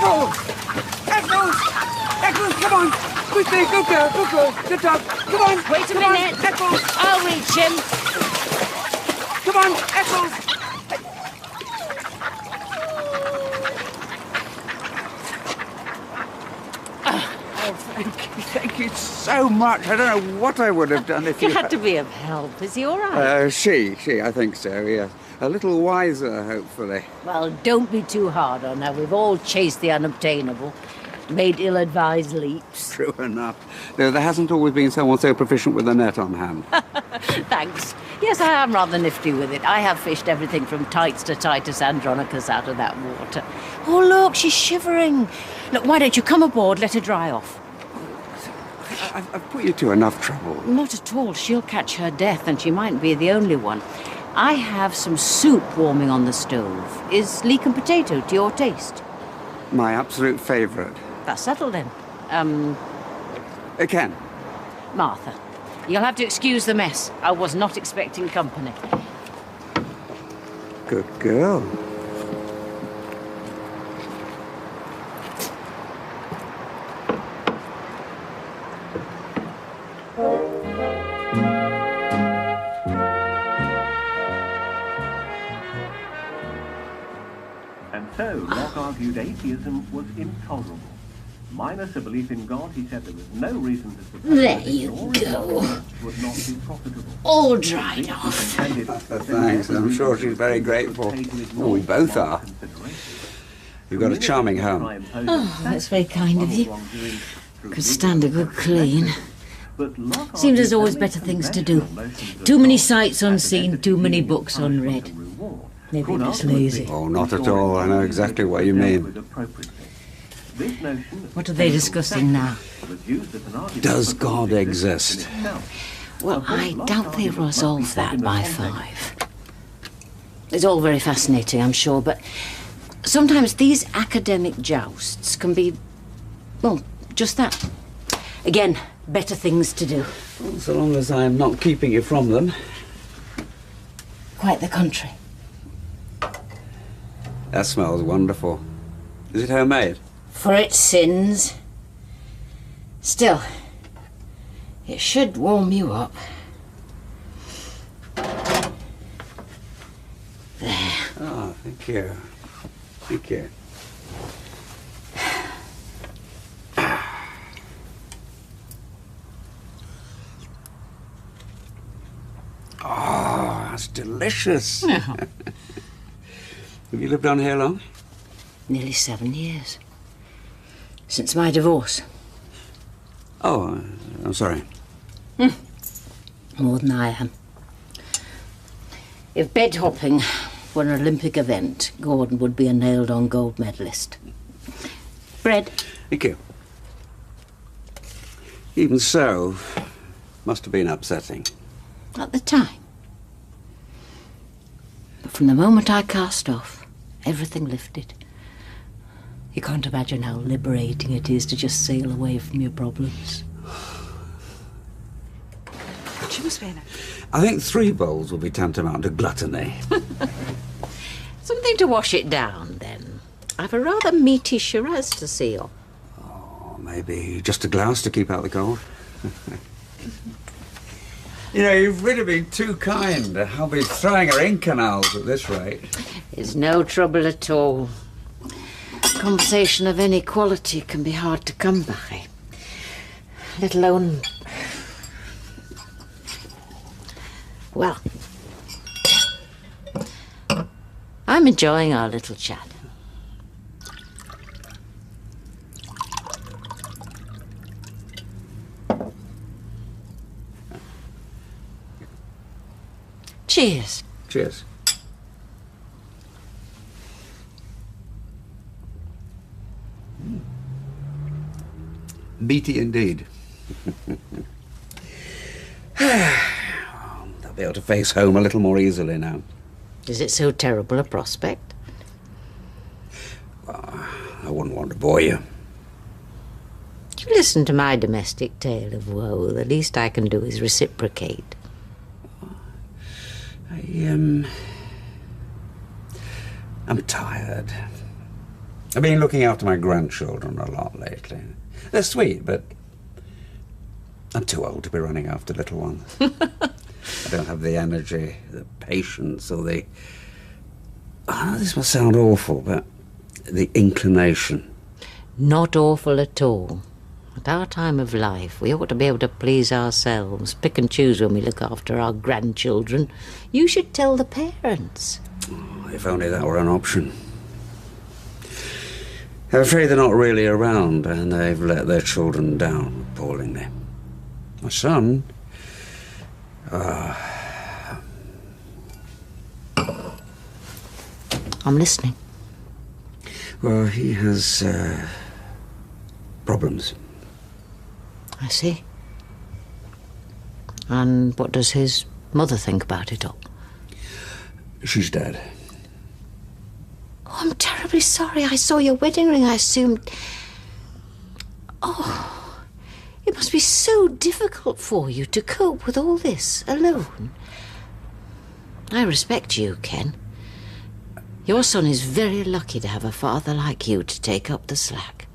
Eccles! Eccles! Eccles, come on! Quickly, good girl, good girl. Good dog. Come on! Wait a minute! On, Eccles! I'll reach him. Come on, Eccles! Oh, thank you so much. I don't know what I would have done if You you... had to be of help. Is he all right? She, I think so, yes. A little wiser, hopefully. Well, don't be too hard on her. We've all chased the unobtainable, made ill-advised leaps. True enough. Though there hasn't always been someone so proficient with a net on hand. Thanks. Yes, I am rather nifty with it. I have fished everything from tights to Titus Andronicus out of that water. Oh, look, she's shivering. Look, why don't you come aboard, let her dry off? I've put you to enough trouble. Not at all. She'll catch her death, and she mightn't be the only one. I have some soup warming on the stove. Is leek and potato to your taste? My absolute favourite. That's settled then. Ken. Martha. You'll have to excuse the mess. I was not expecting company. Good girl. And so, Locke argued atheism was intolerable. Minus a belief in God, he said there was no reason to suppose There that you ignoring go. God would not be profitable. All dried off. Thanks, I'm sure she's very grateful. Oh, we both are. You've got a charming home. Oh, that's very kind of you. Could stand a good clean. Seems there's always better things to do. Too many sights unseen, too many books unread. Maybe I'm just lazy. Oh, not at all. I know exactly what you mean. What are they discussing now? Does God exist? Well, I doubt they resolve that by 5. It's all very fascinating, I'm sure, but sometimes these academic jousts can be, well, just that. Again, better things to do. Well, so long as I'm not keeping you from them. Quite the contrary. That smells wonderful. Is it homemade? For its sins. Still, it should warm you up. There. Oh, thank you. Thank you. Oh, that's delicious. Yeah. Have you lived on here long? Nearly 7 years. Since my divorce. Oh, I'm sorry. More than I am. If bed hopping were an Olympic event, Gordon would be a nailed-on gold medalist. Bread? Thank you. Even so, must have been upsetting. At the time. But from the moment I cast off, everything lifted. You can't imagine how liberating it is to just sail away from your problems. I think 3 bowls will be tantamount to gluttony. Something to wash it down, then. I've a rather meaty Shiraz to seal. Oh, maybe just a glass to keep out the cold. You know, you've really been too kind. I'll be throwing her in canals at this rate. It's no trouble at all. Conversation of any quality can be hard to come by. Let alone... Well, I'm enjoying our little chat. Cheers. Cheers. Meaty indeed. They'll be able to face home a little more easily now. Is it so terrible a prospect? I wouldn't want to bore you. You listen to my domestic tale of woe. The least I can do is reciprocate. I'm tired. I've been looking after my grandchildren a lot lately. They're sweet, but I'm too old to be running after little ones. I don't have the energy, the patience, or the... I know this must sound awful, but the inclination. Not awful at all. At our time of life, we ought to be able to please ourselves, pick and choose when we look after our grandchildren. You should tell the parents. Oh, if only that were an option. I'm afraid they're not really around, and they've let their children down appallingly. My son... I'm listening. Well, he has problems. I see. And what does his mother think about it all? She's dead. Oh, I'm terribly sorry. I saw your wedding ring. I assumed... Oh, it must be so difficult for you to cope with all this alone. I respect you, Ken. Your son is very lucky to have a father like you to take up the slack.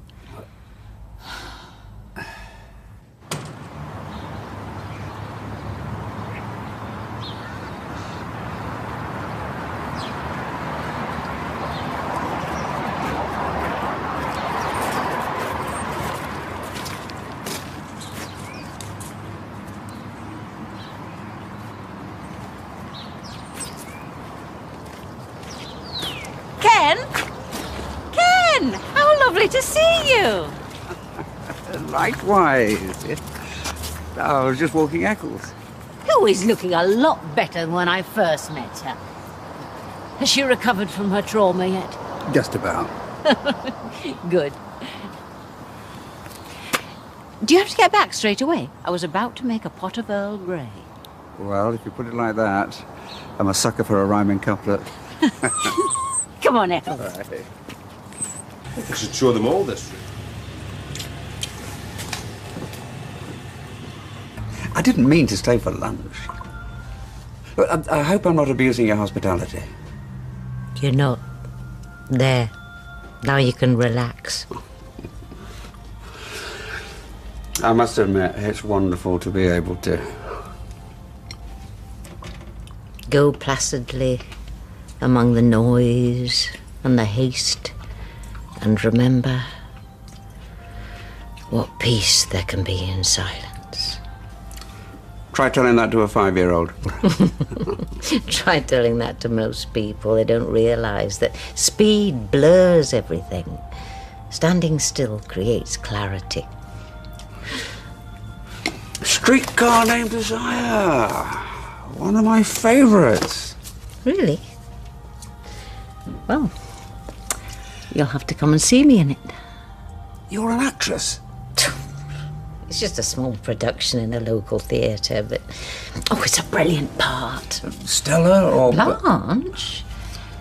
Ken! How lovely to see you! Likewise. I was just walking Eccles. Who is looking a lot better than when I first met her. Has she recovered from her trauma yet? Just about. Good. Do you have to get back straight away? I was about to make a pot of Earl Grey. Well, if you put it like that, I'm a sucker for a rhyming couplet. Come on, Eccles. All right. I should show them all this room. I didn't mean to stay for lunch. But I hope I'm not abusing your hospitality. You're not. There. Now you can relax. I must admit, it's wonderful to be able to... Go placidly among the noise and the haste, and remember what peace there can be in silence. Try telling that to a 5-year-old. Try telling that to most people. They don't realize that speed blurs everything. Standing still creates clarity. Streetcar Named Desire. One of my favourites. Really? Well, you'll have to come and see me in it. You're an actress. It's just a small production in a local theatre, but... Oh, it's a brilliant part. Stella or... Blanche?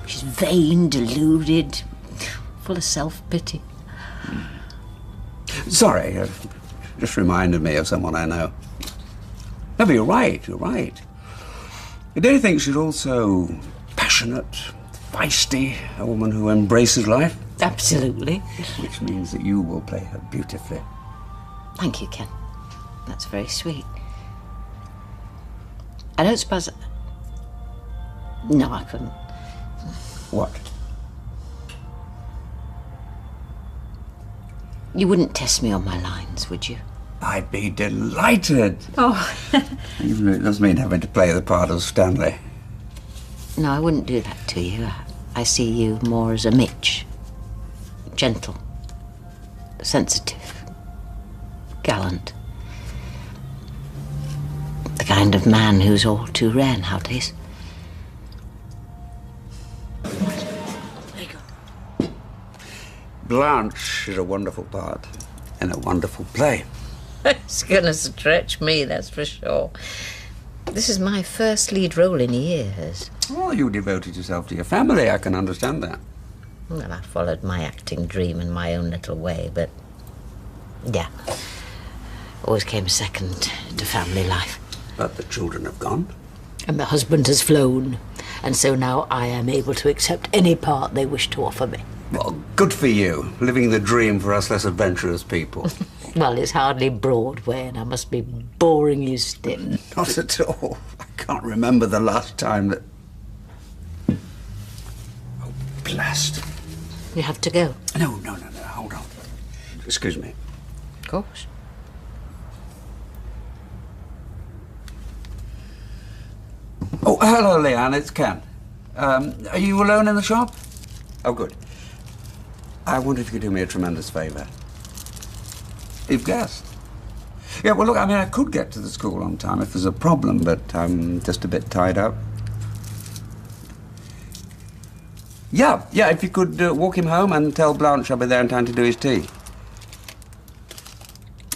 She's vain, deluded, full of self-pity. Sorry, just reminded me of someone I know. No, but you're right. Don't you think she's also passionate, feisty, a woman who embraces life? Absolutely. Which means that you will play her beautifully. Thank you, Ken. That's very sweet. I don't suppose... No, I couldn't. What? You wouldn't test me on my lines, would you? I'd be delighted. Oh. Even though it does mean having to play the part of Stanley. No, I wouldn't do that to you. I see you more as a Mitch. Gentle. Sensitive. Gallant. The kind of man who's all too rare nowadays. There you go. Blanche is a wonderful part and a wonderful play. It's gonna stretch me, that's for sure. This is my first lead role in years. Well, you devoted yourself to your family, I can understand that. Well, I followed my acting dream in my own little way, but... yeah. Always came second to family life. But the children have gone. And the husband has flown, and so now I am able to accept any part they wish to offer me. Well, good for you, living the dream for us less adventurous people. Well, it's hardly Broadway, and I must be boring you stiff. Not at all. I can't remember the last time that... Oh, blast. You have to go? No, hold on. Excuse me. Of course. Oh, hello, Leanne, it's Ken. Are you alone in the shop? Oh, good. I wonder if you could do me a tremendous favour. You've guessed. Yeah, well, look, I mean, I could get to the school on time if there's a problem, but I'm just a bit tied up. Yeah, if you could walk him home and tell Blanche I'll be there in time to do his tea.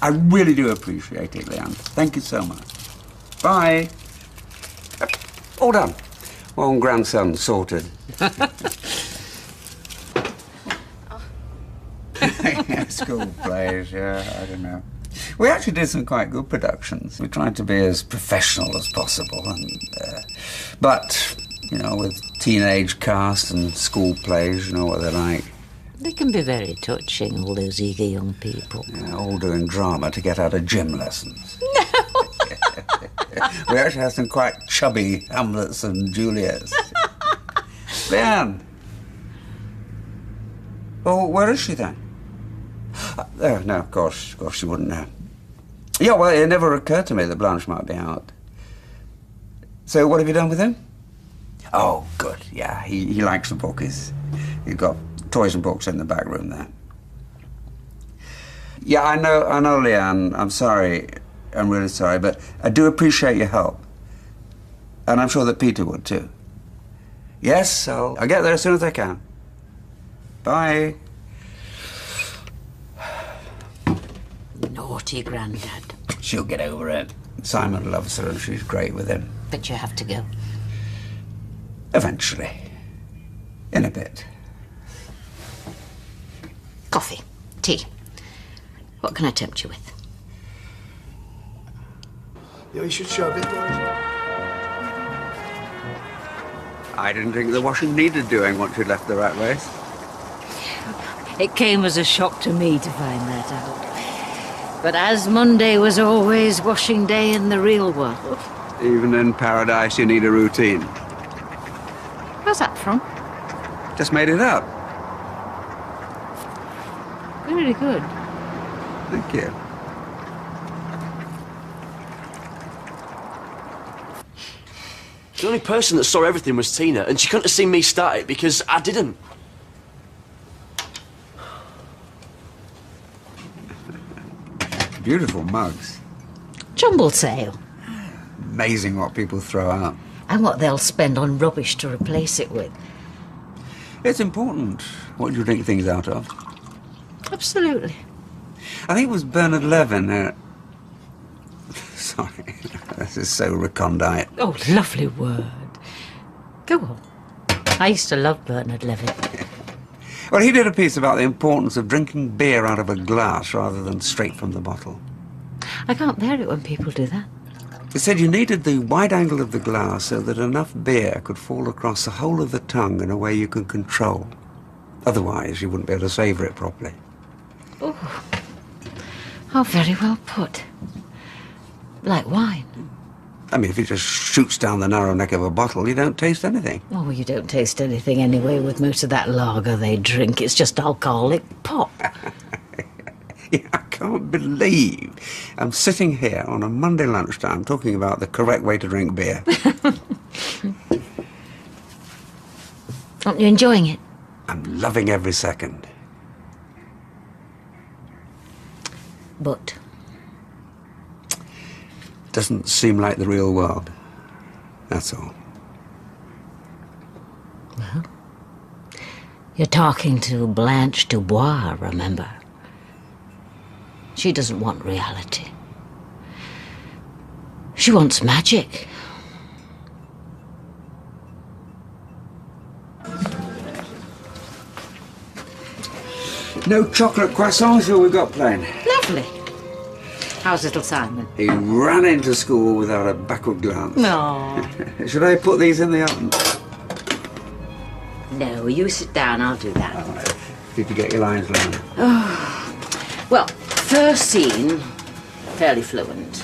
I really do appreciate it, Leanne. Thank you so much. Bye. All done. One grandson sorted. School plays, yeah, I don't know. We actually did some quite good productions. We tried to be as professional as possible, but, you know, with teenage cast and school plays, you know what they're like. They can be very touching, all those eager young people. Yeah, all doing drama to get out of gym lessons. No! We actually had some quite chubby Hamlets and Juliets. Leanne! Oh, where is she then? No, of course she wouldn't know. Yeah, well, it never occurred to me that Blanche might be out. So what have you done with him? Oh, good, yeah, he likes the book. He's got toys and books in the back room there. Yeah, I know, Leanne, I'm sorry. I'm really sorry, but I do appreciate your help. And I'm sure that Peter would too. Yes, I'll get there as soon as I can. Bye. Naughty Grandad. She'll get over it. Simon loves her and she's great with him. But you have to go. Eventually. In a bit. Coffee. Tea. What can I tempt you with? Yeah, you should show a bit more. I didn't think the washing needed doing once you'd left the rat race. It came as a shock to me to find that out. But as Monday was always washing day in the real world. Even in paradise, you need a routine. Where's that from? Just made it up. Very good. Thank you. The only person that saw everything was Tina, and she couldn't have seen me start it because I didn't. Beautiful mugs. Jumble sale. Amazing what people throw out. And what they'll spend on rubbish to replace it with. It's important what you drink things out of. Absolutely. I think it was Bernard Levin. Sorry, this is so recondite. Oh, lovely word. Go on. I used to love Bernard Levin. Well, he did a piece about the importance of drinking beer out of a glass rather than straight from the bottle. I can't bear it when people do that. He said you needed the wide angle of the glass so that enough beer could fall across the whole of the tongue in a way you can control. Otherwise, you wouldn't be able to savour it properly. Oh, very well put. Like wine. I mean, if it just shoots down the narrow neck of a bottle, you don't taste anything. Oh, you don't taste anything anyway with most of that lager they drink. It's just alcoholic pop. Yeah, I can't believe I'm sitting here on a Monday lunchtime talking about the correct way to drink beer. Aren't you enjoying it? I'm loving every second. But? Doesn't seem like the real world. That's all. Well, you're talking to Blanche Dubois, remember? She doesn't want reality. She wants magic. No chocolate croissants, or we've got plain. Lovely. How's little Simon? He ran into school without a backward glance. No. Should I put these in the oven? No, you sit down, I'll do that. All right. Did you get your lines learned? Well, first scene, fairly fluent.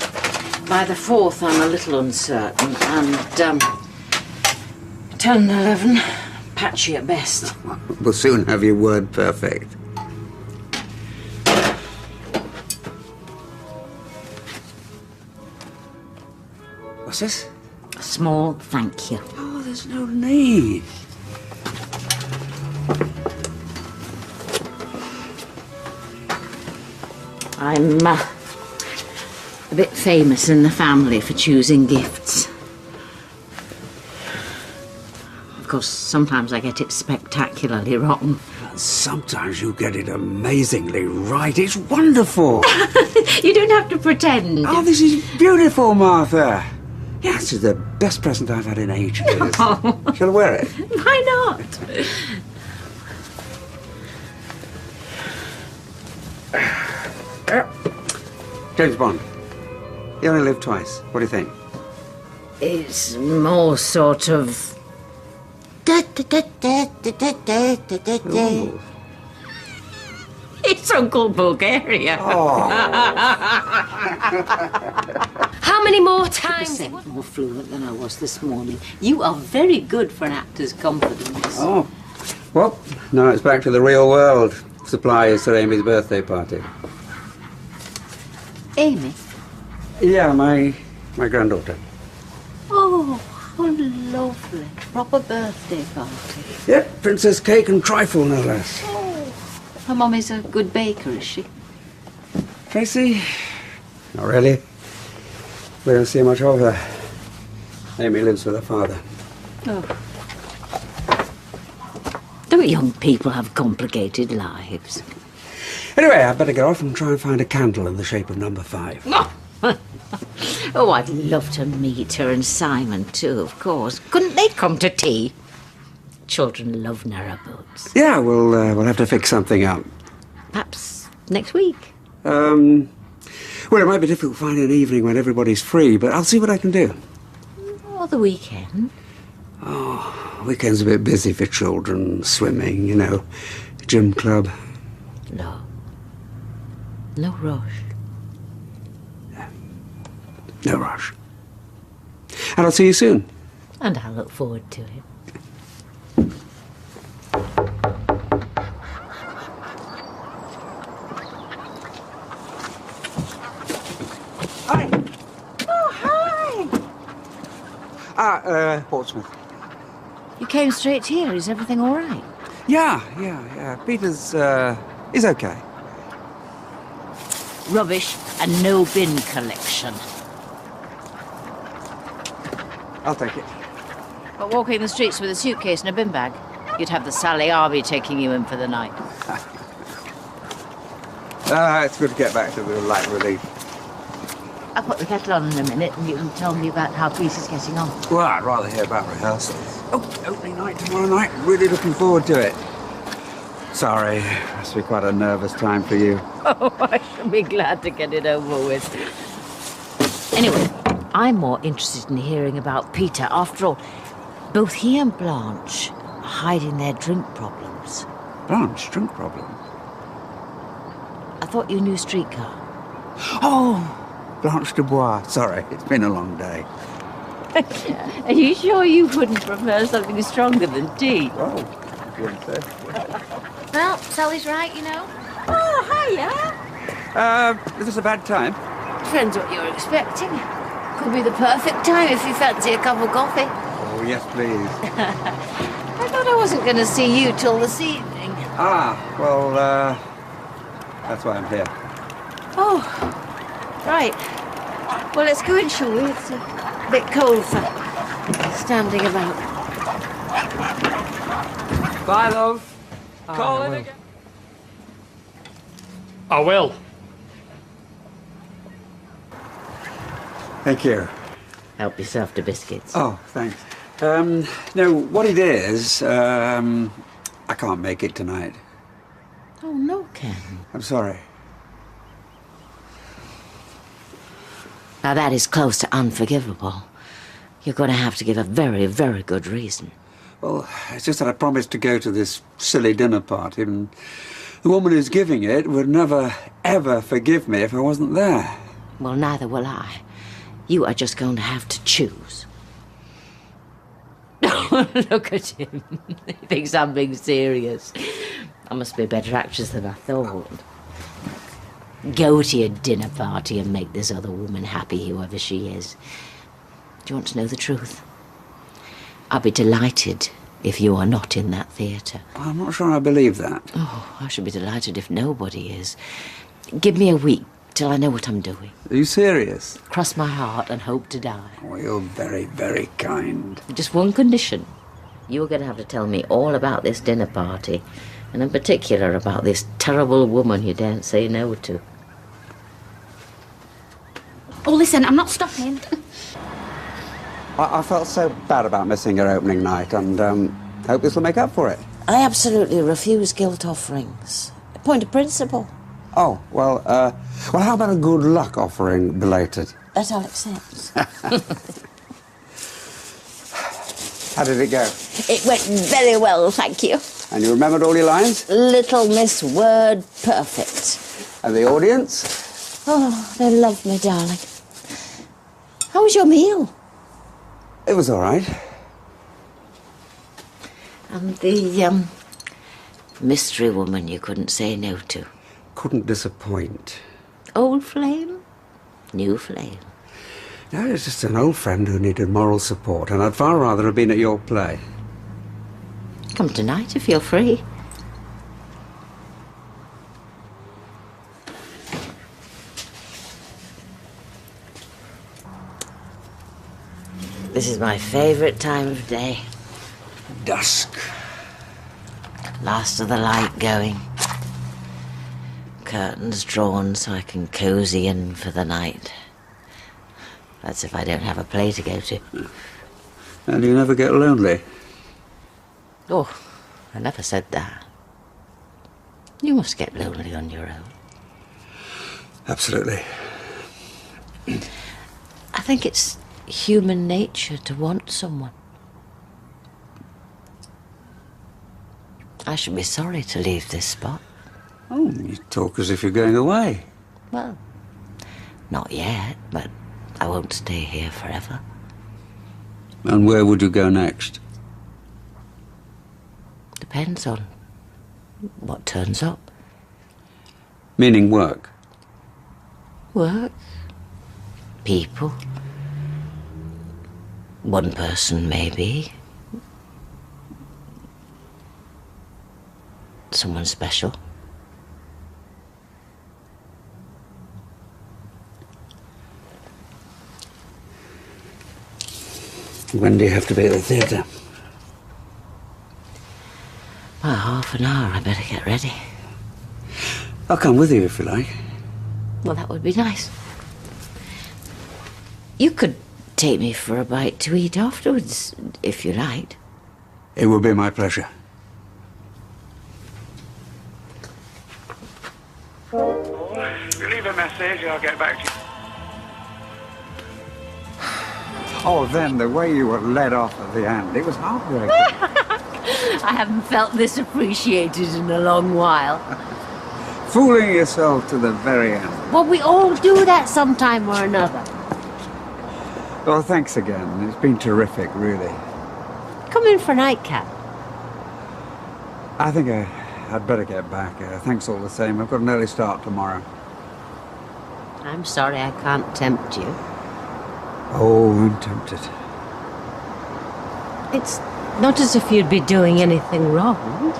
By the fourth, I'm a little uncertain. And 10 and 11, patchy at best. We'll soon have your word perfect. What's this? A small thank you. Oh, there's no need. I'm a bit famous in the family for choosing gifts. Of course, sometimes I get it spectacularly wrong. Sometimes you get it amazingly right. It's wonderful. You don't have to pretend. Oh, this is beautiful, Martha. Yeah, this is the best present I've had in ages. Oh. Shall I wear it? Why not? James Bond. You only live twice. What do you think? It's more sort of... Ooh. It's Uncle Bulgaria. Oh. How many more times? More fluent than I was this morning. You are very good for an actor's confidence. Oh. Well, now it's back to the real world. Suppliers for Amy's birthday party. Amy? Yeah, my granddaughter. Oh, how lovely. Proper birthday party. Yep, princess cake and trifle, no less. Her mummy's a good baker, is she? Tracy? Not really. We don't see much of her. Amy lives with her father. Oh. Don't young people have complicated lives? Anyway, I'd better get off and try and find a candle in the shape of number 5. Oh, I'd love to meet her and Simon too, of course. Couldn't they come to tea? Children love narrowboats. Yeah, we'll have to fix something up. Perhaps next week. Well, it might be difficult finding an evening when everybody's free, but I'll see what I can do. Or the weekend. Weekend's a bit busy for children, swimming, you know, gym club. No. No rush. No rush. And I'll see you soon. And I look forward to it. Hi. Oh, hi! Portsmouth. You came straight here. Is everything all right? Yeah. Peter's, is okay. Rubbish and no bin collection. I'll take it. But walking the streets with a suitcase and a bin bag, you'd have the Sally Arby taking you in for the night. It's good to get back to the light relief. I'll put the kettle on in a minute and you can tell me about how Peter's getting on. Well, I'd rather hear about rehearsals. Oh, opening night tomorrow night. Really looking forward to it. Sorry, must be quite a nervous time for you. Oh, I shall be glad to get it over with. Anyway, I'm more interested in hearing about Peter. After all, both he and Blanche are hiding their drink problems. Blanche, drink problem. I thought you knew Streetcar. Oh, Blanche de Bois. Sorry, it's been a long day. Are you sure you wouldn't prefer something stronger than tea? Oh, if you insist. Well, Sally's right, you know. Oh, hiya. Is this a bad time? Depends what you're expecting. Could be the perfect time if you fancy a cup of coffee. Oh, yes, please. I thought I wasn't going to see you till this evening. Well, that's why I'm here. Oh, right. Well, let's go in, shall we? It's a bit cold for standing about. Bye, love. Call in again. I will. Thank you. Help yourself to biscuits. Oh, thanks. No, what it is, I can't make it tonight. Oh, no, Ken. I'm sorry. Now, that is close to unforgivable. You're going to have to give a very, very good reason. Well, it's just that I promised to go to this silly dinner party, and the woman who's giving it would never, ever forgive me if I wasn't there. Well, neither will I. You are just going to have to choose. Look at him. He thinks I'm being serious. I must be a better actress than I thought. Go to your dinner party and make this other woman happy, whoever she is. Do you want to know the truth? I'll be delighted if you are not in that theatre. I'm not sure I believe that. Oh, I should be delighted if nobody is. Give me a week till I know what I'm doing. Are you serious? Cross my heart and hope to die. Oh, you're very, very kind. Just one condition. You're going to have to tell me all about this dinner party, and in particular about this terrible woman you daren't say no to. Oh, listen, I'm not stopping. I felt so bad about missing your opening night, and hope this will make up for it. I absolutely refuse guilt offerings. A point of principle. Oh, well, how about a good luck offering belated? That I'll accept. How did it go? It went very well, thank you. And you remembered all your lines? Little Miss Word perfect. And the audience? Oh, they love me, darling. How was your meal? It was all right. And the mystery woman you couldn't say no to. Couldn't disappoint. Old flame, new flame. No, it's just an old friend who needed moral support, and I'd far rather have been at your play. Come tonight if you're free. This is my favourite time of day. Dusk. Last of the light going. Curtains drawn so I can cosy in for the night. That's if I don't have a play to go to. And you never get lonely? Oh, I never said that. You must get lonely on your own. Absolutely. I think it's human nature to want someone. I should be sorry to leave this spot. Oh, you talk as if you're going away. Well, not yet, but I won't stay here forever. And where would you go next? Depends on what turns up. Meaning work? Work. People. One person, maybe. Someone special. When do you have to be at the theatre? Well, half an hour, I better get ready. I'll come with you if you like. Well, that would be nice. You could take me for a bite to eat afterwards, if you liked. It would be my pleasure. Leave a message, I'll get back to you. Oh, then, the way you were led off at the end, it was heartbreaking. I haven't felt this appreciated in a long while. Fooling yourself to the very end. Well, we all do that sometime or another. Oh, thanks again. It's been terrific, really. Come in for nightcap. I think I'd better get back. Thanks all the same. I've got an early start tomorrow. I'm sorry I can't tempt you. Oh, I'm tempted. It's not as if you'd be doing anything wrong.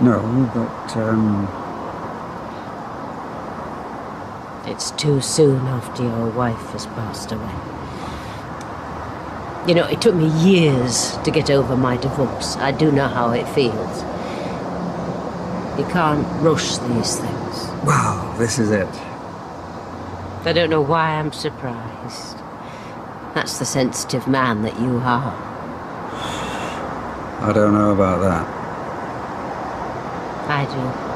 No, but, It's too soon after your wife has passed away. You know, it took me years to get over my divorce. I do know how it feels. You can't rush these things. wow, this is it. I don't know why I'm surprised. That's the sensitive man that you are. I don't know about that. I do.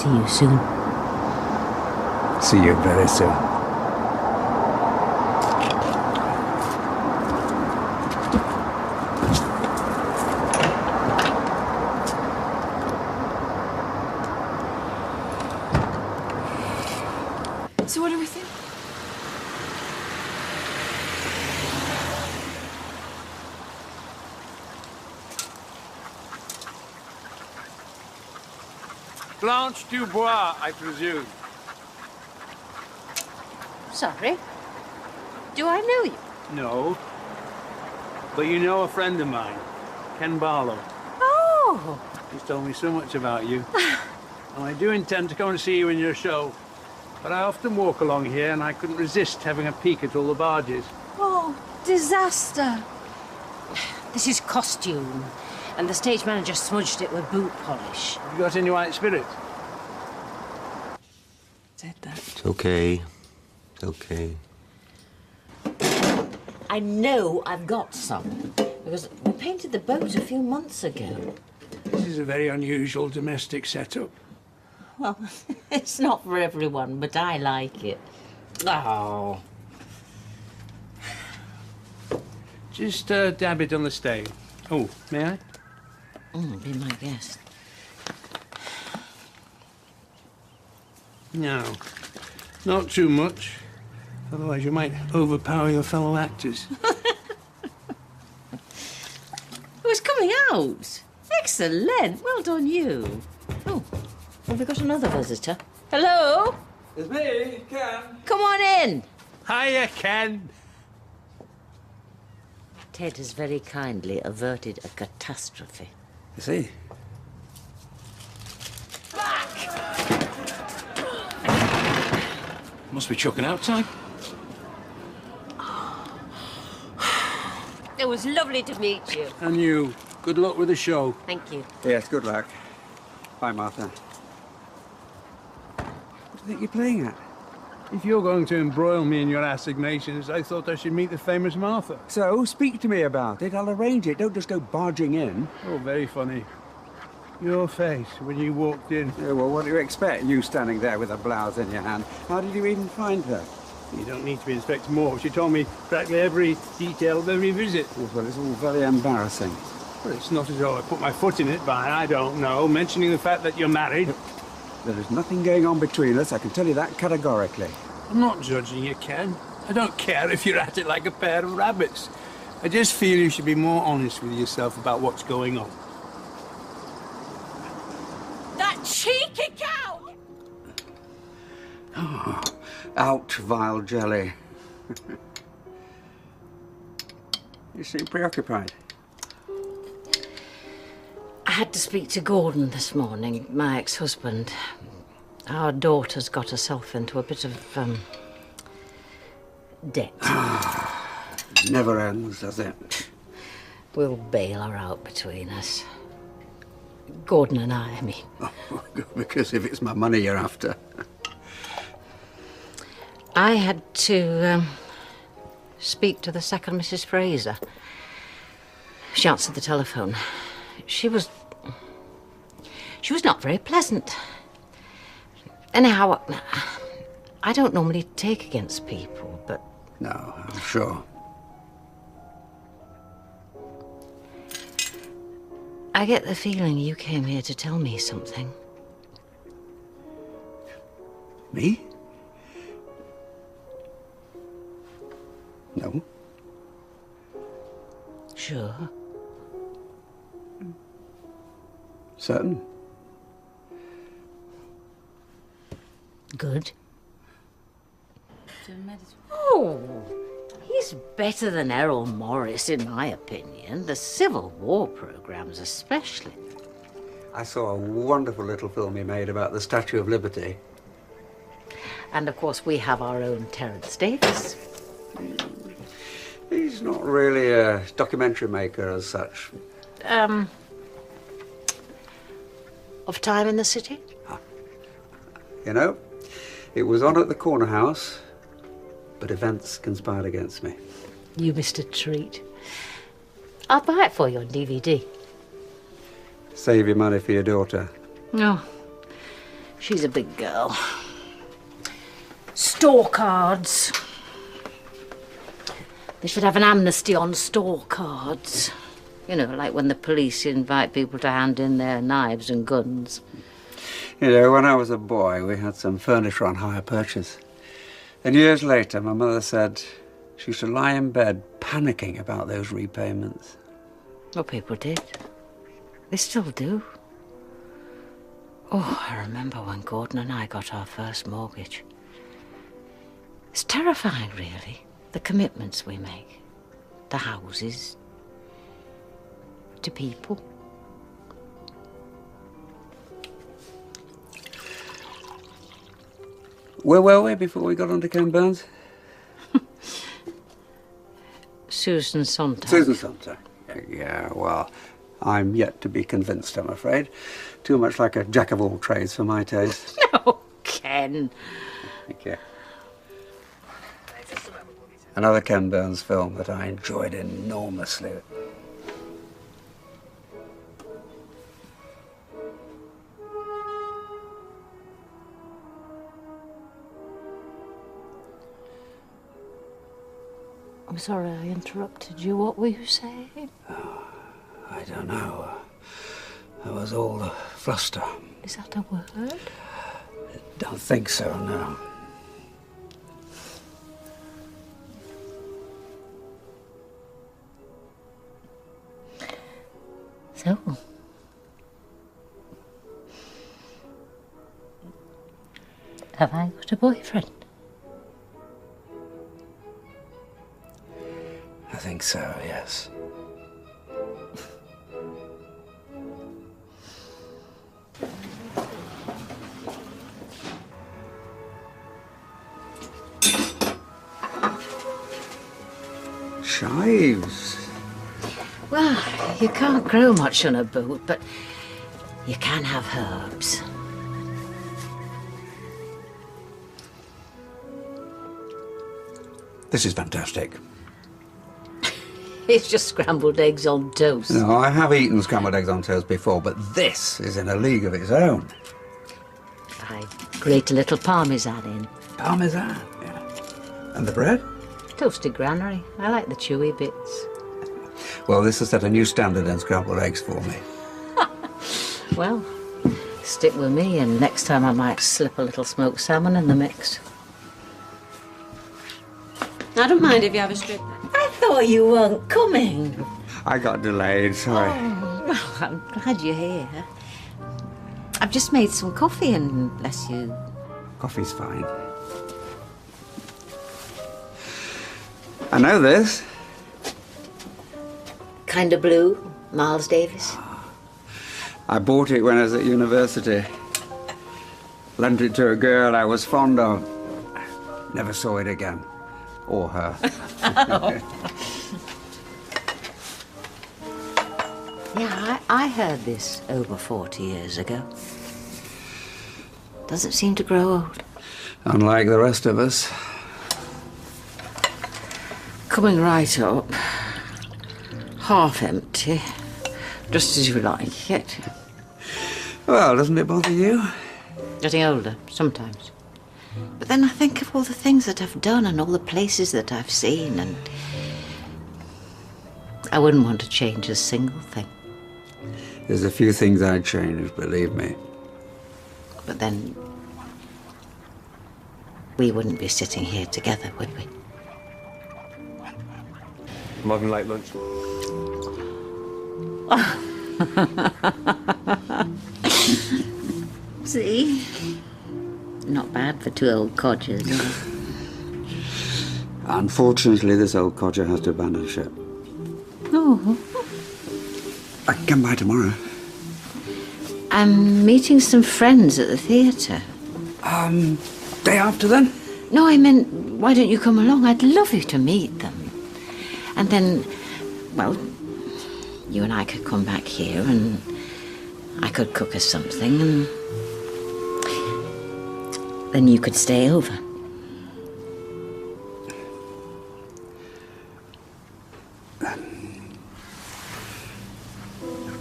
See you soon. See you very soon. So what do we think? Blanche Dubois, I presume. Sorry. Do I know you? No. But you know a friend of mine, Ken Barlow. Oh! He's told me so much about you. And I do intend to go and see you in your show. But I often walk along here and I couldn't resist having a peek at all the barges. Oh, disaster. This is costume, and the stage manager smudged it with boot polish. Have you got any white spirit? Said that. It's okay. It's okay. I know I've got some, because we painted the boat a few months ago. This is a very unusual domestic setup. Well, it's not for everyone, but I like it. Oh. Just dab it on the stain. Oh, may I? Be my guest. No, not too much. Otherwise you might overpower your fellow actors. Oh, it's coming out. Excellent. Well done, you. Oh, have we got another visitor? Hello? It's me, Ken. Come on in. Hiya, Ken. Ted has very kindly averted a catastrophe. You see? Must be chucking out time. It was lovely to meet you. And you. Good luck with the show. Thank you. Yes, good luck. Bye, Martha. What do you think you're playing at? If you're going to embroil me in your assignations, I thought I should meet the famous Martha. So, speak to me about it. I'll arrange it. Don't just go barging in. Oh, very funny. Your face when you walked in. Yeah, well, what do you expect, you standing there with a blouse in your hand? How did you even find her? You don't need to be Inspector Moore. She told me practically every detail of every visit. Yes, well, it's all very embarrassing. Well, it's not as though I put my foot in it by, I don't know, mentioning the fact that you're married. There is nothing going on between us, I can tell you that categorically. I'm not judging you, Ken. I don't care if you're at it like a pair of rabbits. I just feel you should be more honest with yourself about what's going on. That cheeky cow! Oh, out, vile jelly. You seem preoccupied. I had to speak to Gordon this morning, my ex-husband. Our daughter's got herself into a bit of, debt. Never ends, does it? We'll bail her out between us. Gordon and I mean. Oh, because if it's my money you're after. I had to, speak to the second Mrs. Fraser. She answered the telephone. She was not very pleasant. Anyhow, I don't normally take against people, but... No, I'm sure. I get the feeling you came here to tell me something. Me? No. Sure. Certain? Good. Oh, he's better than Errol Morris, in my opinion. The Civil War programs especially. I saw a wonderful little film he made about the Statue of Liberty. And of course we have our own Terence Davis. He's not really a documentary maker as such. Of Time in the City? You know, it was on at the corner house, but events conspired against me. You missed a treat. I'll buy it for you on DVD. Save your money for your daughter. No. She's a big girl. Store cards. They should have an amnesty on store cards. You know, like when the police invite people to hand in their knives and guns. You know, when I was a boy, we had some furniture on hire purchase. And years later, my mother said she used to lie in bed panicking about those repayments. Well, people did. They still do. Oh, I remember when Gordon and I got our first mortgage. It's terrifying, really, the commitments we make. To houses, to people. Where were we before we got onto Ken Burns? Susan Sontag. Susan Sontag. Yeah, well, I'm yet to be convinced, I'm afraid. Too much like a jack of all trades for my taste. Oh, Ken. Thank you. Another Ken Burns film that I enjoyed enormously. I'm sorry I interrupted you. What were you saying? I don't know. It was all the fluster. Is that a word? Don't think so, no. So? Have I got a boyfriend? I think so, yes. Chives. Well, you can't grow much on a boat, but you can have herbs. This is fantastic. It's just scrambled eggs on toast. No, I have eaten scrambled eggs on toast before, but this is in a league of its own. I grate a little parmesan in. Parmesan, yeah. And the bread? Toasted granary. I like the chewy bits. Well, this has set a new standard in scrambled eggs for me. Well, stick with me, and next time I might slip a little smoked salmon in the mix. I don't mind if you have a strip. I thought you weren't coming. I got delayed, sorry. Oh, well, I'm glad you're here. I've just made some coffee, and bless you. Coffee's fine. I know this. Kinda blue, Miles Davis. I bought it when I was at university. Lent it to a girl I was fond of. Never saw it again. Or her. Yeah, I heard this over 40 years ago. Doesn't seem to grow old. Unlike the rest of us. Coming right up. Half empty. Just as you like it. Well, doesn't it bother you? Getting older, sometimes. But then I think of all the things that I've done and all the places that I've seen, and I wouldn't want to change a single thing. There's a few things I'd change, believe me. But then we wouldn't be sitting here together, would we? I'm having late lunch. See? Not bad for two old codgers, is it? Unfortunately, this old codger has to abandon ship. Oh. I can come by tomorrow. I'm meeting some friends at the theatre. Day after then? No, I meant, why don't you come along? I'd love you to meet them. And then, well, you and I could come back here and I could cook us something and then you could stay over.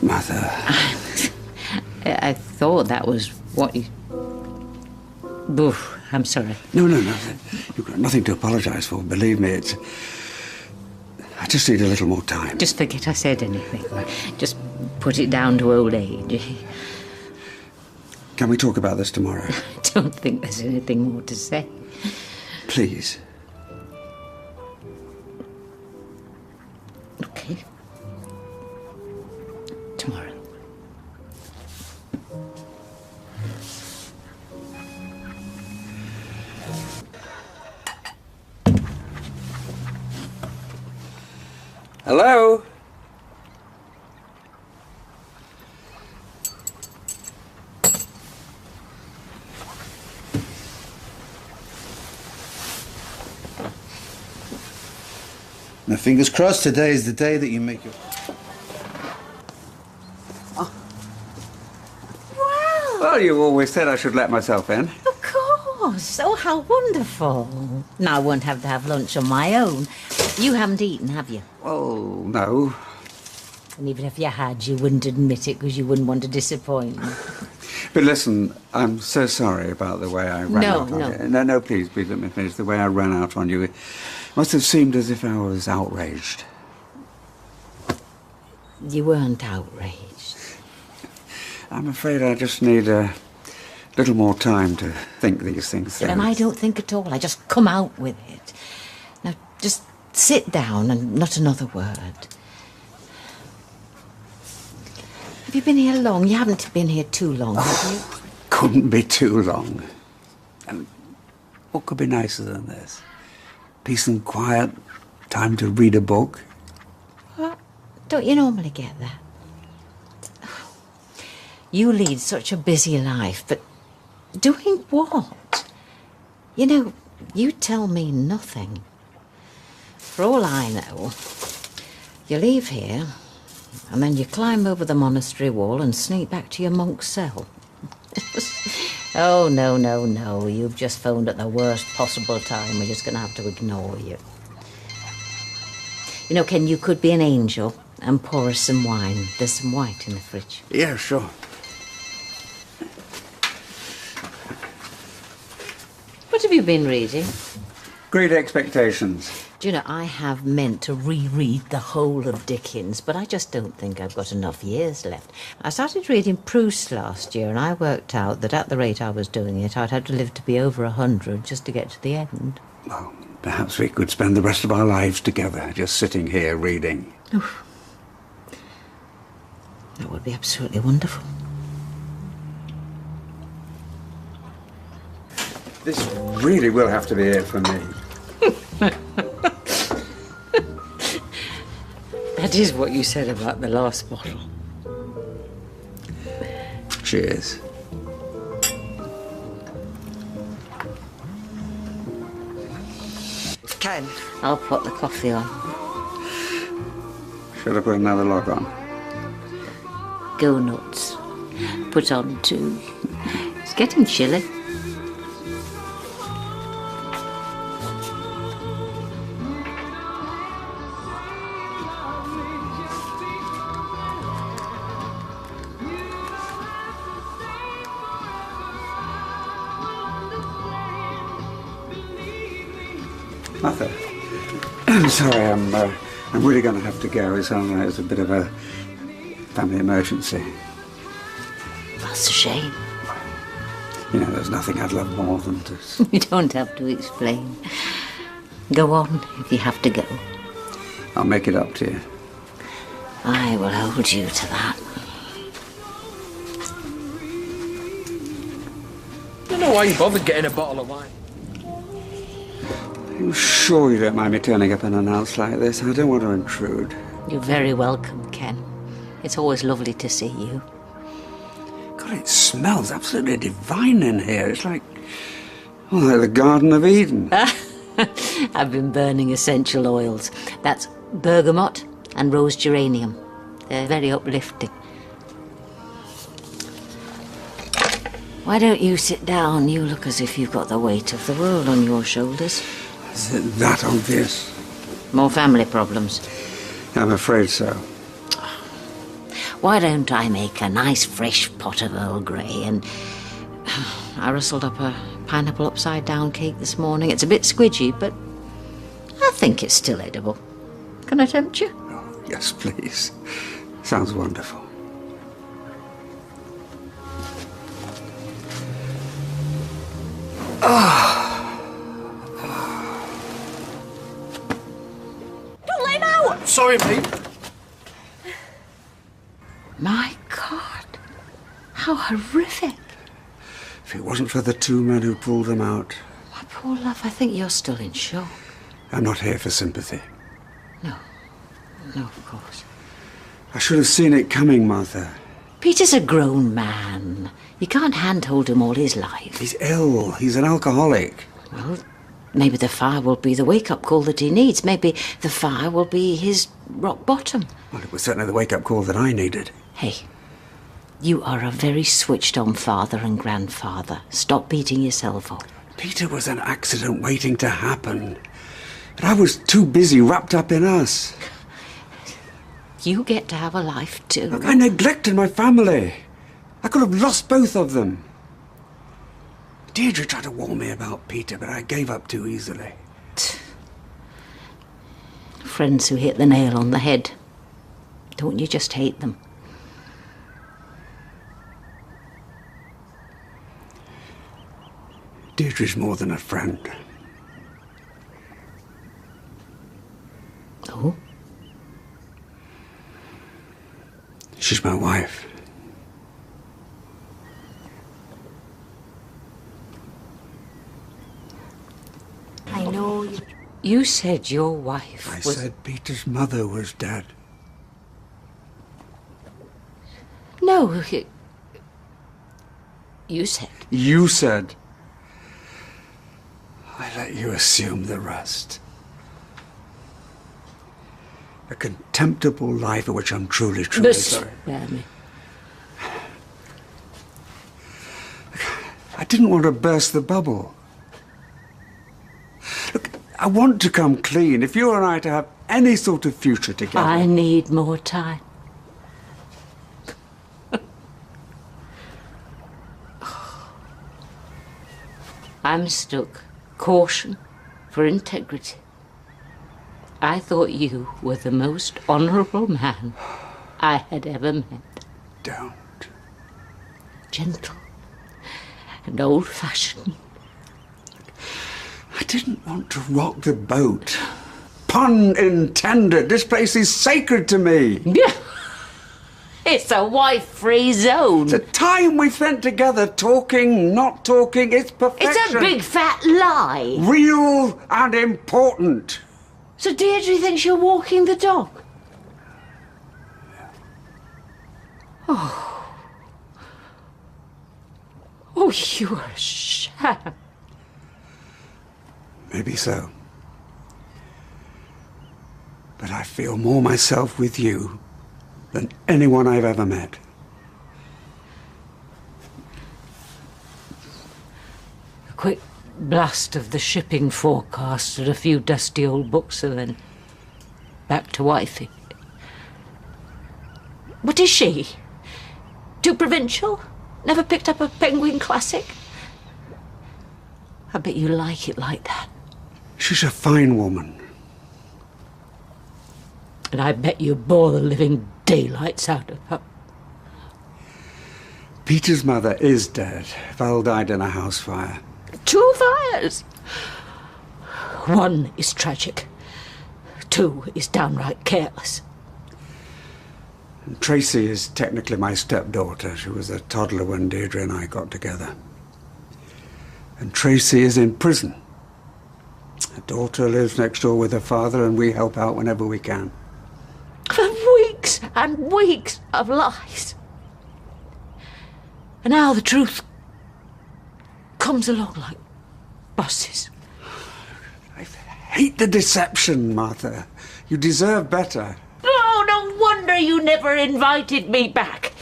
Mother. I thought that was what you... Oof, I'm sorry. No. You've got nothing to apologise for. Believe me, I just need a little more time. Just forget I said anything. Just put it down to old age. Can we talk about this tomorrow? I don't think there's anything more to say. Please. Okay. Tomorrow. Hello? Now, fingers crossed, today is the day that you make your... Well, you always said I should let myself in. Of course. Oh, how wonderful. Now, I won't have to have lunch on my own. You haven't eaten, have you? Oh, no. And even if you had, you wouldn't admit it because you wouldn't want to disappoint me. But listen, I'm so sorry about the way I ran out on you. No, please let me finish. The way I ran out on you, it must have seemed as if I was outraged. You weren't outraged. I'm afraid I just need a little more time to think these things through. And I don't think at all. I just come out with it. Now, just sit down and not another word. Have you been here long? You haven't been here too long, have you? Couldn't be too long. And what could be nicer than this? Peace and quiet, time to read a book. Well, don't you normally get that? You lead such a busy life, but doing what? You know, you tell me nothing. For all I know, you leave here, and then you climb over the monastery wall and sneak back to your monk's cell. Oh, no. You've just phoned at the worst possible time. We're just going to have to ignore you. You know, Ken, you could be an angel and pour us some wine. There's some white in the fridge. Yeah, sure. What have you been reading? Great Expectations. Do you know, I have meant to reread the whole of Dickens, but I just don't think I've got enough years left. I started reading Proust last year, and I worked out that at the rate I was doing it, I'd have to live to be over 100 just to get to the end. Well, perhaps we could spend the rest of our lives together, just sitting here reading. Oof. That would be absolutely wonderful. This really will have to be it for me. That is what you said about the last bottle. Cheers. Ken. I'll put the coffee on. Should I put another log on? Go nuts. Put on 2. It's getting chilly. Martha, I'm sorry, I'm really going to have to go. It's a bit of a family emergency. That's a shame. You know, there's nothing I'd love more than to... You don't have to explain. Go on if you have to go. I'll make it up to you. I will hold you to that. I don't know why you bothered getting a bottle of wine. Are you sure you don't mind me turning up unannounced like this? I don't want to intrude. You're very welcome, Ken. It's always lovely to see you. God, it smells absolutely divine in here. It's like the Garden of Eden. I've been burning essential oils. That's bergamot and rose geranium. They're very uplifting. Why don't you sit down? You look as if you've got the weight of the world on your shoulders. Is it that obvious? More family problems. I'm afraid so. Why don't I make a nice fresh pot of Earl Grey and... I rustled up a pineapple upside down cake this morning. It's a bit squidgy, but I think it's still edible. Can I tempt you? Oh, yes, please. Sounds wonderful. Don't let him out! Sorry, mate. My God. How horrific. If it wasn't for the two men who pulled them out, My poor love, I think you're still in shock. I'm not here for sympathy. No, of course. I should have seen it coming, Martha. Peter's a grown man. You can't handhold him all his life. He's ill. He's an alcoholic. Well, maybe the fire will be the wake-up call that he needs. Maybe the fire will be his rock bottom. Well, it was certainly the wake-up call that I needed. Hey, you are a very switched-on father and grandfather. Stop beating yourself up. Peter was an accident waiting to happen. But I was too busy wrapped up in us. You get to have a life too. Look, I neglected my family. I could have lost both of them. Deirdre tried to warn me about Peter, but I gave up too easily. Friends who hit the nail on the head. Don't you just hate them? Deirdre's more than a friend. Oh? She's my wife. I know you... You said your wife I was... said Peter's mother was dead. No, you said... You said. I let you assume the rest. A contemptible life for which I'm truly sorry. Spare me. I didn't want to burst the bubble. Look, I want to come clean. If you and I are to have any sort of future together... I need more time. I mistook caution for integrity. I thought you were the most honourable man I had ever met. Don't. Gentle and old-fashioned. I didn't want to rock the boat. Pun intended. This place is sacred to me. Yeah. It's a wife-free zone. The time we spent together talking, not talking, it's perfection. It's a big fat lie. Real and important. So Deirdre thinks you're walking the dog? Oh, you are a sham. Maybe so. But I feel more myself with you than anyone I've ever met. A quick blast of the shipping forecast and a few dusty old books and then back to wifey. What is she? Too provincial? Never picked up a Penguin classic? I bet you like it like that. She's a fine woman. And I bet you bore the living daylights out of her. Peter's mother is dead. Val died in a house fire. 2 fires! 1 is tragic. 2 is downright careless. And Tracy is technically my stepdaughter. She was a toddler when Deirdre and I got together. And Tracy is in prison. Her daughter lives next door with her father, and we help out whenever we can. For weeks and weeks of lies. And now the truth comes along like buses. I hate the deception, Martha. You deserve better. Oh, no wonder you never invited me back.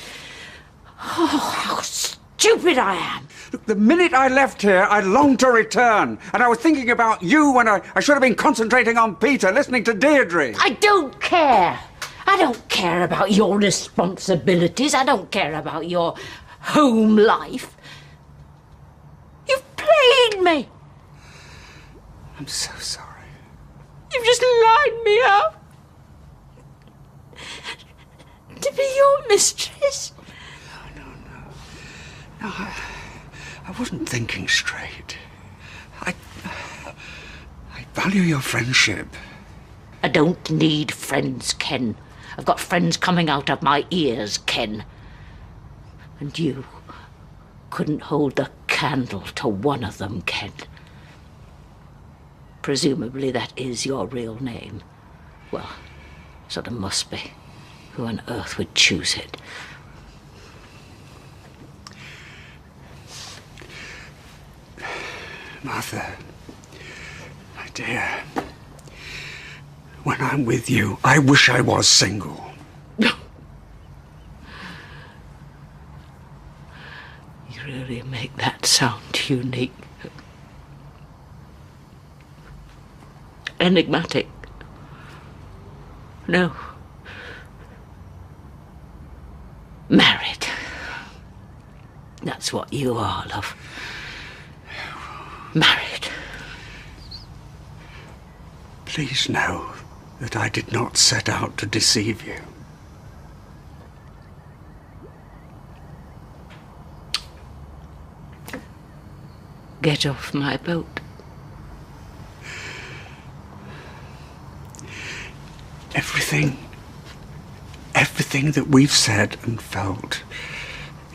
Oh, how stupid I am. Look, the minute I left here, I longed to return. And I was thinking about you when I should have been concentrating on Peter, listening to Deirdre. I don't care. I don't care about your responsibilities. I don't care about your home life. You've played me. I'm so sorry. You've just lined me up to be your mistress. No, I wasn't thinking straight. I value your friendship. I don't need friends, Ken. I've got friends coming out of my ears, Ken. And you couldn't hold the candle to one of them, Ken. Presumably that is your real name. Well, sort of must be. Who on earth would choose it? Martha, my dear, when I'm with you, I wish I was single. You really make that sound unique. Enigmatic. No. Married. That's what you are, love. Married. Please know that I did not set out to deceive you. Get off my boat. Everything that we've said and felt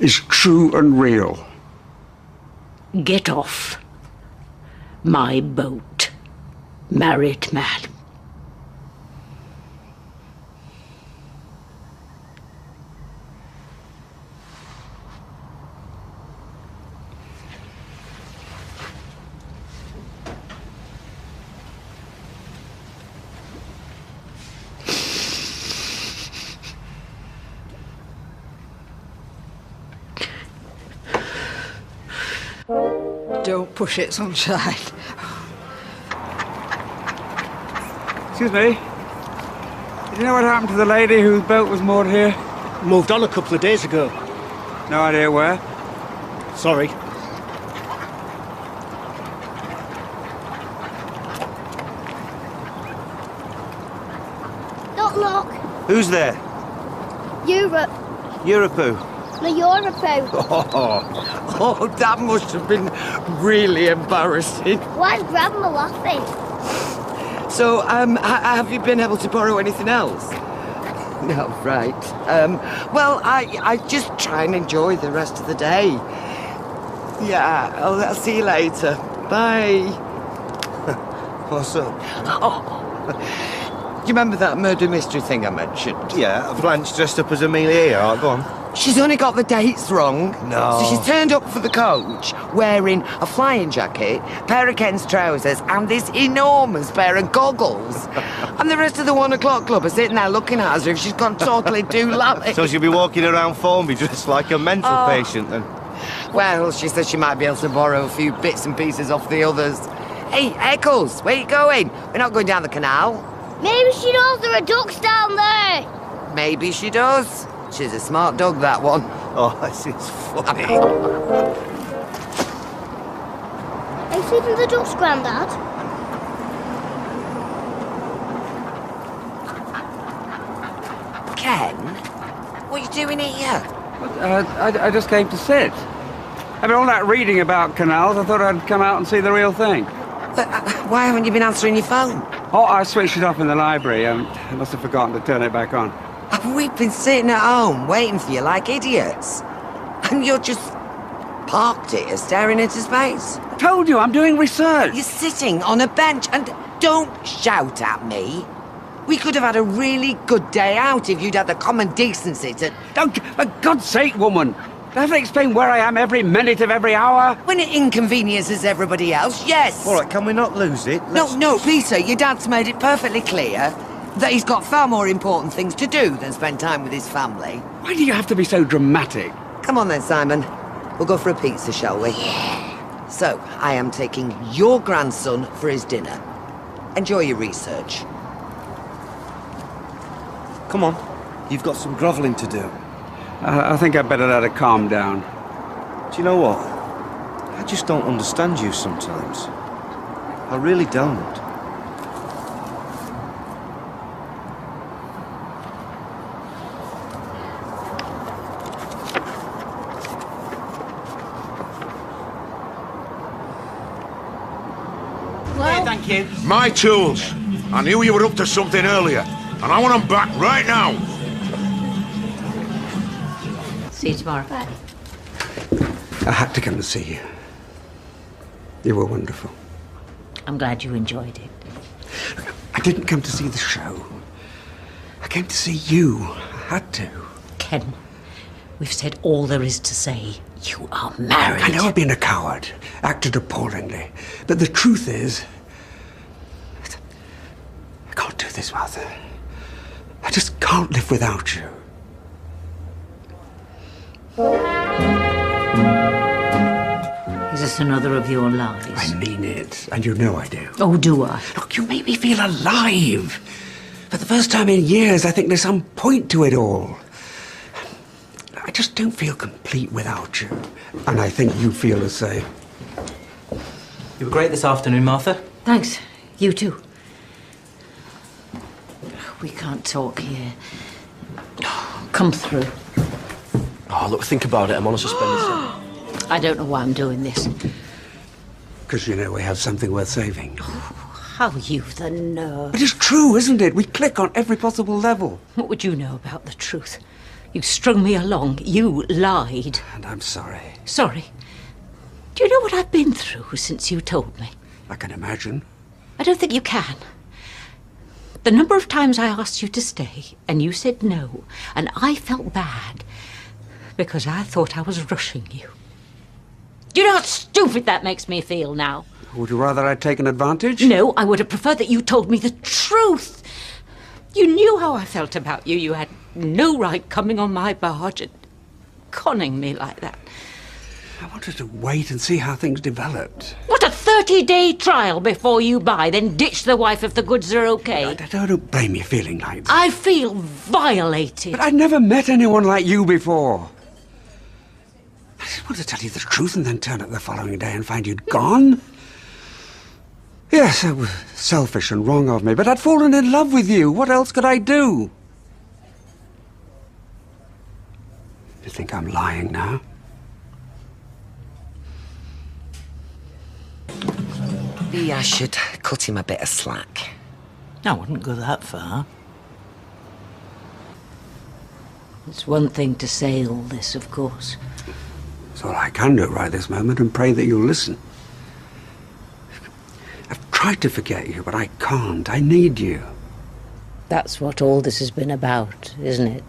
is true and real. Get off my boat, married man. Don't push it, sunshine. Excuse me. Did you know what happened to the lady whose boat was moored here? Moved on a couple of days ago. No idea where? Sorry. Don't look. Who's there? Europe. Europe who? The Europe. Oh, that must have been really embarrassing. Why is Grandma laughing? So, have you been able to borrow anything else? No, right. Well, I just try and enjoy the rest of the day. Yeah, I'll see you later. Bye. What's up? Oh. Do you remember that murder mystery thing I mentioned? Yeah, Blanche dressed up as Amelia Earhart. Go on. She's only got the dates wrong. No. So she's turned up for the coach wearing a flying jacket, pair of Ken's trousers, and this enormous pair of goggles. And the rest of the 1 o'clock club are sitting there looking at her as if she's gone totally doolally. So she'll be walking around Formby dressed like a mental patient then? Well, she says she might be able to borrow a few bits and pieces off the others. Hey, Eccles, where you going? We're not going down the canal. Maybe she knows there are ducks down there. Maybe she does. She's a smart dog, that one. Oh, this is funny. Are you feeding the ducks, Grandad? Ken, what are you doing here? I just came to sit. After all that reading about canals, I thought I'd come out and see the real thing. But, why haven't you been answering your phone? Oh, I switched it off in the library. I must have forgotten to turn it back on. We've been sitting at home waiting for you like idiots. And you're just parked here staring into space. I told you, I'm doing research. You're sitting on a bench and don't shout at me. We could have had a really good day out if you'd had the common decency to... Don't, for God's sake, woman. Do I have to explain where I am every minute of every hour? When it inconveniences everybody else, yes. All right, can we not lose it? No, Peter, your dad's made it perfectly clear that he's got far more important things to do than spend time with his family. Why do you have to be so dramatic? Come on then, Simon. We'll go for a pizza, shall we? Yeah. So, I am taking your grandson for his dinner. Enjoy your research. Come on. You've got some grovelling to do. I think I'd better let her calm down. Do you know what? I just don't understand you sometimes. I really don't. Well, thank you. My tools. I knew you were up to something earlier, and I want them back right now. See you tomorrow. Bye. I had to come and see you. You were wonderful. I'm glad you enjoyed it. I didn't come to see the show. I came to see you. I had to. Ken, we've said all there is to say. You are married. I know I've been a coward, acted appallingly, but the truth is, I can't do this, Martha. I just can't live without you. Is this another of your lies? I mean it, and you know I do. Oh, do I? Look, you make me feel alive. For the first time in years, I think there's some point to it all. I just don't feel complete without you. And I think you feel the same. You were great this afternoon, Martha. Thanks. You too. We can't talk here. Come through. Oh, look, think about it. I'm on a suspended sentence. I don't know why I'm doing this. Because you know we have something worth saving. How you've the nerve. But it's true, isn't it? We click on every possible level. What would you know about the truth? You strung me along. You lied. And I'm sorry. Sorry? Do you know what I've been through since you told me? I can imagine. I don't think you can. The number of times I asked you to stay, and you said no, and I felt bad because I thought I was rushing you. Do you know how stupid that makes me feel now? Would you rather I'd taken advantage? No, I would have preferred that you told me the truth. You knew how I felt about you. You had no right coming on my barge and conning me like that. I wanted to wait and see how things developed. What, a 30-day trial before you buy, then ditch the wife if the goods are okay? I don't blame you feeling like that. I feel violated. But I'd never met anyone like you before. I just wanted to tell you the truth and then turn up the following day and find you'd gone. Yes, it was selfish and wrong of me, but I'd fallen in love with you. What else could I do? You think I'm lying now? Maybe I should cut him a bit of slack. I wouldn't go that far. It's one thing to say all this, of course. It's all I can do right this moment and pray that you'll listen. I've tried to forget you, but I can't. I need you. That's what all this has been about, isn't it?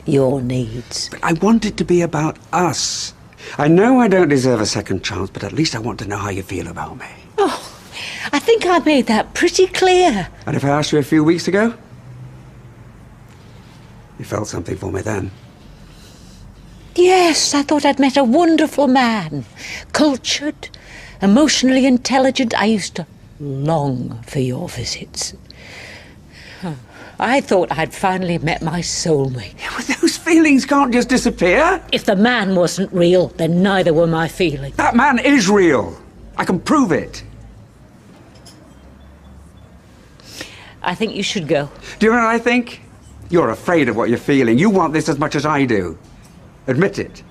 Your needs. But I want it to be about us. I know I don't deserve a second chance, but at least I want to know how you feel about me. Oh, I think I made that pretty clear. And if I asked you a few weeks ago? You felt something for me then. Yes, I thought I'd met a wonderful man. Cultured, emotionally intelligent. I used to long for your visits. I thought I'd finally met my soulmate. Yeah, well, those feelings can't just disappear. If the man wasn't real, then neither were my feelings. That man is real. I can prove it. I think you should go. Do you know what I think? You're afraid of what you're feeling. You want this as much as I do. Admit it.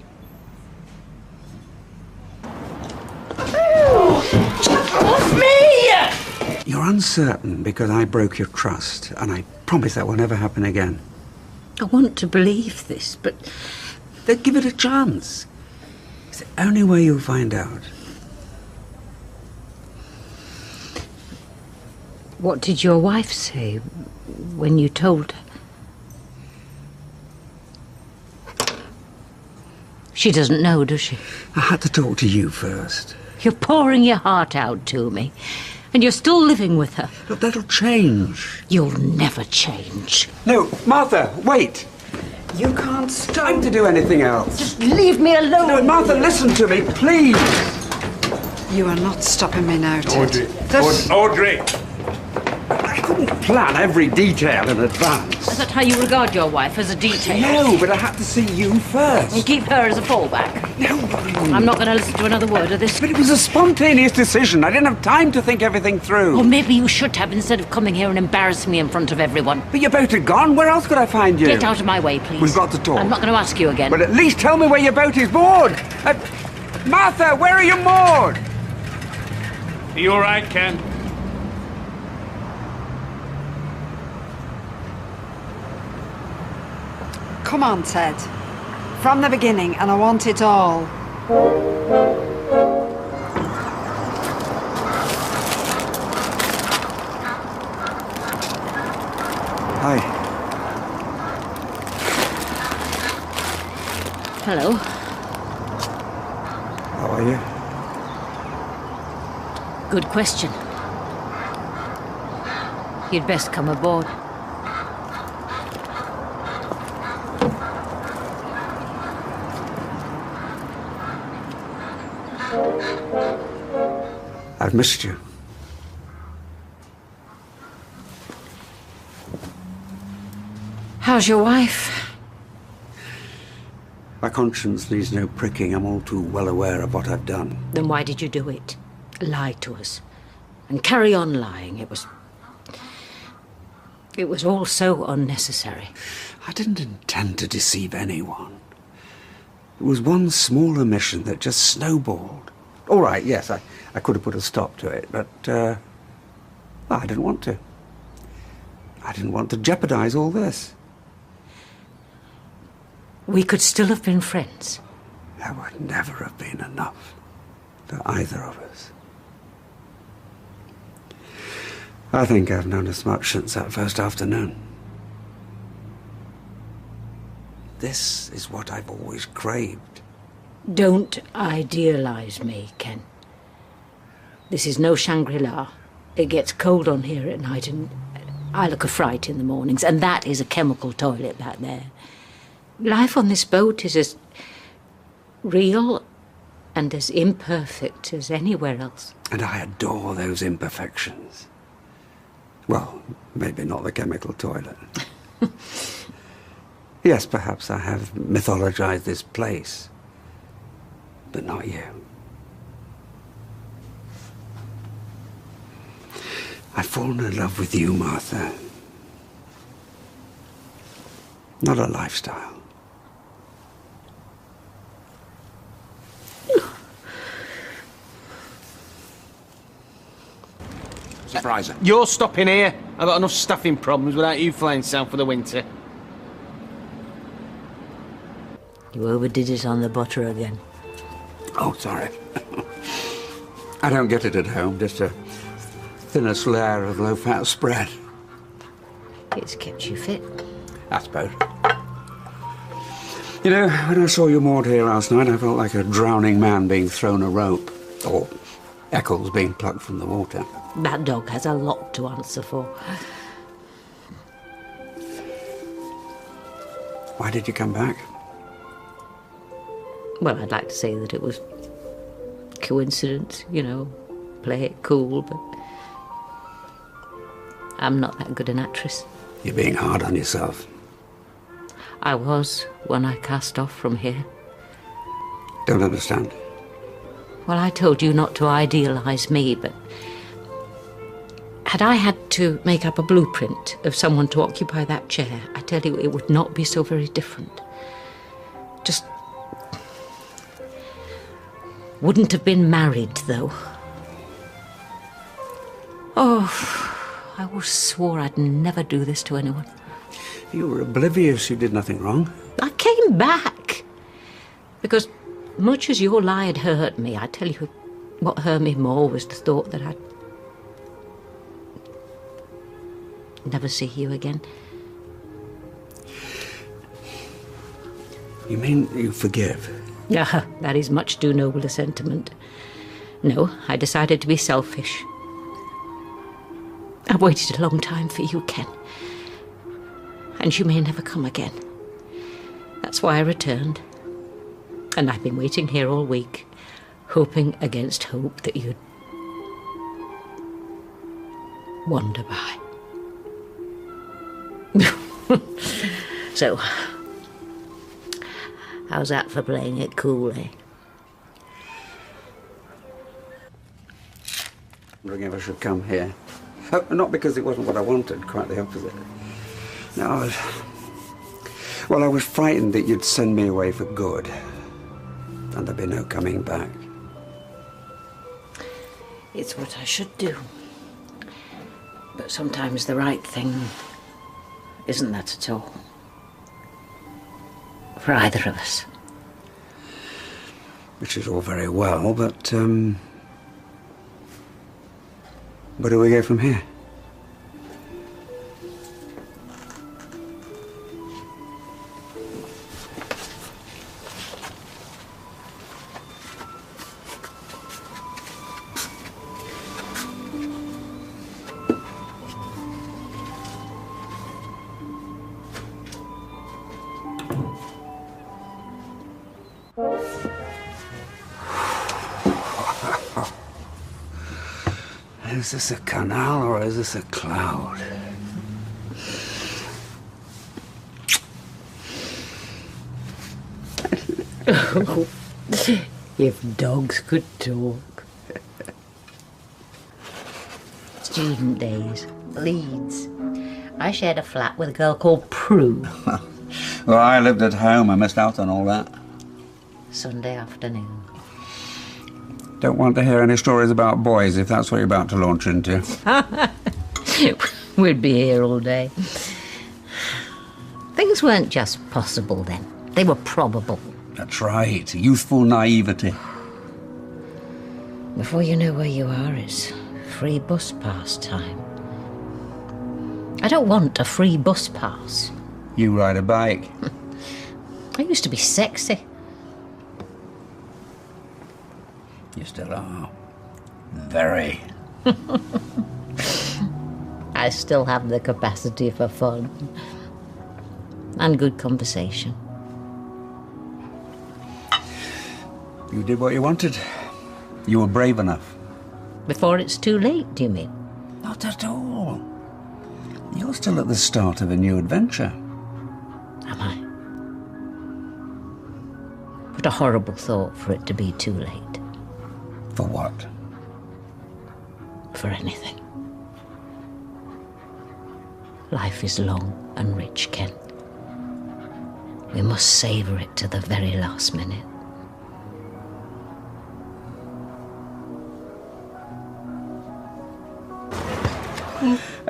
Off me! You're uncertain because I broke your trust, and I promise that will never happen again. I want to believe this, but... Then give it a chance. It's the only way you'll find out. What did your wife say when you told her? She doesn't know, does she? I had to talk to you first. You're pouring your heart out to me, and you're still living with her. Look, that'll change. You'll never change. No, Martha, wait. You can't stop. Time to do anything else. Just leave me alone. No, Martha, listen to me, please. You are not stopping me now, Ted. Audrey. I couldn't couldn't plan every detail in advance. Is that how you regard your wife, as a detail? No, but I had to see you first. And keep her as a fallback? No. I'm not going to listen to another word of this. But it was a spontaneous decision. I didn't have time to think everything through. Or maybe you should have, instead of coming here and embarrassing me in front of everyone. But your boat had gone. Where else could I find you? Get out of my way, please. We've got to talk. I'm not going to ask you again. But at least tell me where your boat is moored. Martha, where are you moored? Are you all right, Ken? Come on, Ted. From the beginning, and I want it all. Hi. Hello. How are you? Good question. You'd best come aboard. I've missed you. How's your wife? My conscience needs no pricking. I'm all too well aware of what I've done. Then why did you do it? Lie to us. And carry on lying. It was all so unnecessary. I didn't intend to deceive anyone. It was one small omission that just snowballed. All right, yes, I could have put a stop to it, but I didn't want to. I didn't want to jeopardize all this. We could still have been friends. That would never have been enough for either of us. I think I've known as much since that first afternoon. This is what I've always craved. Don't idealize me, Ken. This is no Shangri-La. It gets cold on here at night and I look a fright in the mornings, and that is a chemical toilet back there. Life on this boat is as real and as imperfect as anywhere else. And I adore those imperfections. Well, maybe not the chemical toilet. Yes, perhaps I have mythologized this place, but not you. I've fallen in love with you, Martha. Not a lifestyle. Fraser. You're stopping here. I've got enough staffing problems without you flying south for the winter. You overdid it on the butter again. Oh, sorry. I don't get it at home, just a thinnest layer of low-fat spread. It's kept you fit. I suppose. You know, when I saw you moored here last night, I felt like a drowning man being thrown a rope, or Eccles being plucked from the water. That dog has a lot to answer for. Why did you come back? Well, I'd like to say that it was coincidence, you know, play it cool, but I'm not that good an actress. You're being hard on yourself. I was when I cast off from here. Don't understand. Well, I told you not to idealize me, but had I had to make up a blueprint of someone to occupy that chair, I tell you, it would not be so very different. Just wouldn't have been married, though. Oh, I always swore I'd never do this to anyone. You were oblivious you did nothing wrong. I came back. Because much as your lie had hurt me, I tell you, what hurt me more was the thought that I'd never see you again. You mean you forgive? Ah, that is much too noble a sentiment. No, I decided to be selfish. I've waited a long time for you, Ken. And you may never come again. That's why I returned. And I've been waiting here all week, hoping against hope that you'd wander by. So, how's that for playing it cool, eh? Wondering if I should come here. Oh, not because it wasn't what I wanted, quite the opposite. No, I was frightened that you'd send me away for good, and there'd be no coming back. It's what I should do. But sometimes the right thing isn't that at all. For either of us. Which is all very well, but, where do we go from here? Is this a canal or is this a cloud? If dogs could talk. Student days, Leeds. I shared a flat with a girl called Prue. Well, I lived at home. I missed out on all that. Sunday afternoon. Don't want to hear any stories about boys if that's what you're about to launch into. We'd be here all day. Things weren't just possible then. They were probable. That's right. Youthful naivety. Before you know where you are, it's free bus pass time. I don't want a free bus pass. You ride a bike. I used to be sexy. You still are. Very. I still have the capacity for fun. And good conversation. You did what you wanted. You were brave enough. Before it's too late, do you mean? Not at all. You're still at the start of a new adventure. Am I? What a horrible thought for it to be too late. For what? For anything. Life is long and rich, Ken. We must savour it to the very last minute.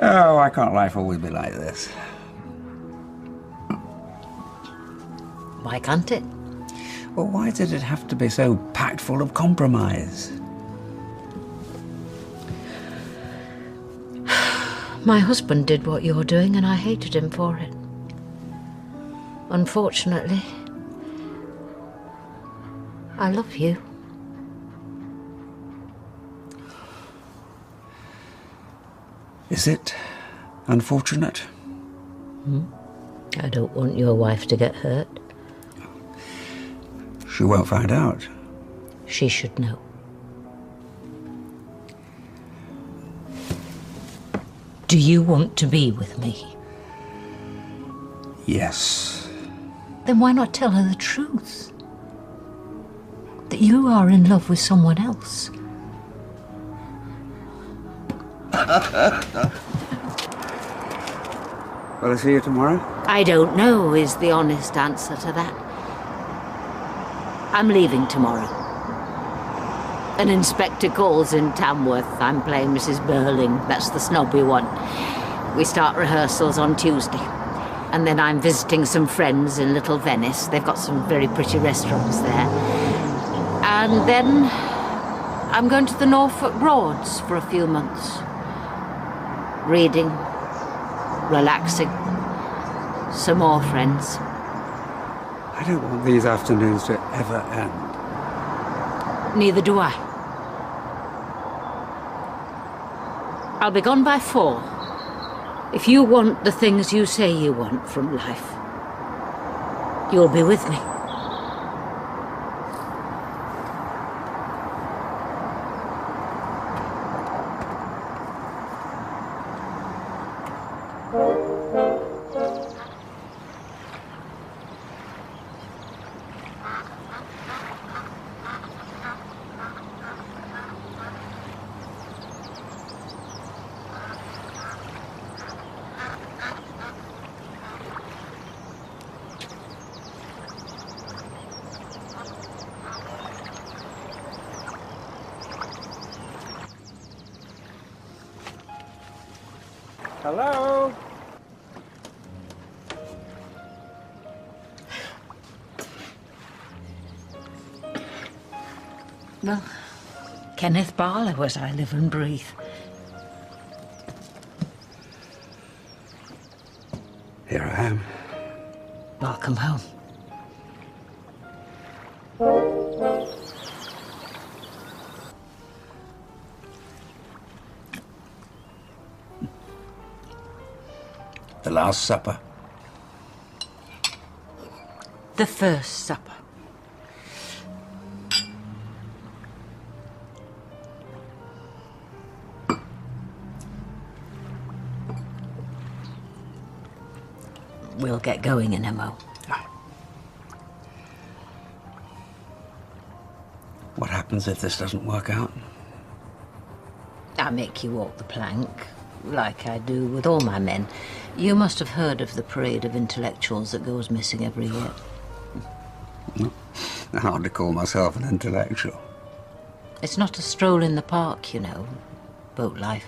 Oh, why can't life always be like this? Why can't it? Well, why did it have to be so packed full of compromise? My husband did what you're doing and I hated him for it. Unfortunately, I love you. Is it unfortunate? I don't want your wife to get hurt. She won't find out. She should know. Do you want to be with me? Yes. Then why not tell her the truth? That you are in love with someone else. Will I see you tomorrow? I don't know is the honest answer to that. I'm leaving tomorrow. An inspector calls in Tamworth. I'm playing Mrs. Burling. That's the snobby one. We start rehearsals on Tuesday. And then I'm visiting some friends in Little Venice. They've got some very pretty restaurants there. And then I'm going to the Norfolk Broads for a few months. Reading, relaxing, some more friends. I don't want these afternoons to ever end. Neither do I. I'll be gone by 4. If you want the things you say you want from life, you'll be with me. Hello? Well, Kenneth Barlow as I live and breathe. Here I am. Welcome home. The Last Supper. The First Supper. We'll get going in a mo. What happens if this doesn't work out? I make you walk the plank, like I do with all my men. You must have heard of the parade of intellectuals that goes missing every year. I hardly call myself an intellectual. It's not a stroll in the park, you know. Boat life.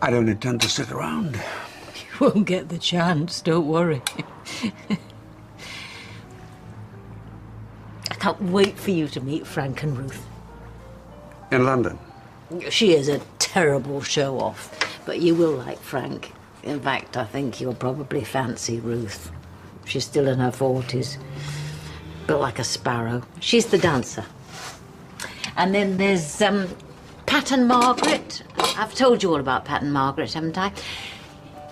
I don't intend to sit around. You won't get the chance, don't worry. I can't wait for you to meet Frank and Ruth. In London? She is a terrible show-off, but you will like Frank. In fact, I think you'll probably fancy Ruth. She's still in her 40s, built like a sparrow. She's the dancer. And then there's Pat and Margaret. I've told you all about Pat and Margaret, haven't I?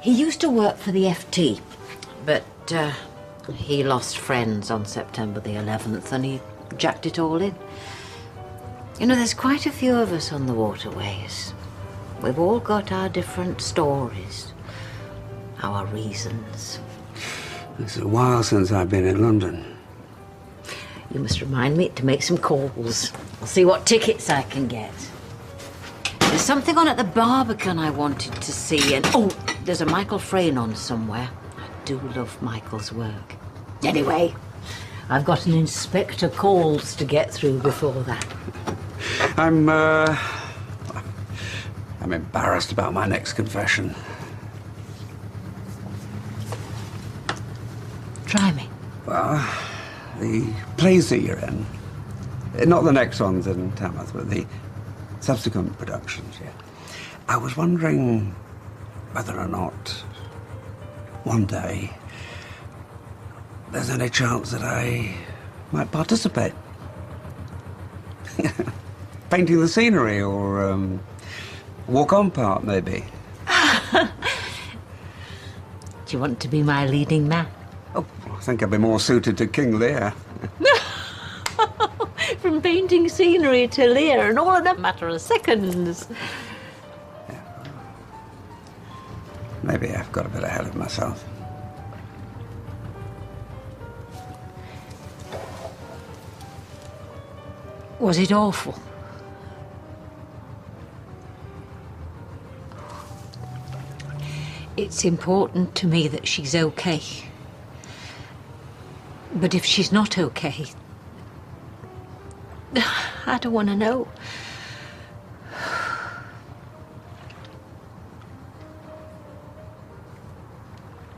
He used to work for the FT, but he lost friends on September the 11th and he jacked it all in. You know, there's quite a few of us on the waterways. We've all got our different stories, our reasons. It's a while since I've been in London. You must remind me to make some calls. I'll see what tickets I can get. There's something on at the Barbican I wanted to see, and oh, there's a Michael Frayn on somewhere. I do love Michael's work. Anyway, I've got an Inspector Calls to get through before that. I'm embarrassed about my next confession. Try me. Well, the plays that you're in, not the next ones in Tamworth, but the subsequent productions, yeah. I was wondering whether or not one day there's any chance that I might participate. Painting the scenery or walk-on part, maybe. Do you want to be my leading man? Oh, I think I'd be more suited to King Lear. From painting scenery to Lear, and all in a matter of seconds. Maybe I've got a bit ahead of myself. Was it awful? It's important to me that she's okay. But if she's not okay, I don't want to know.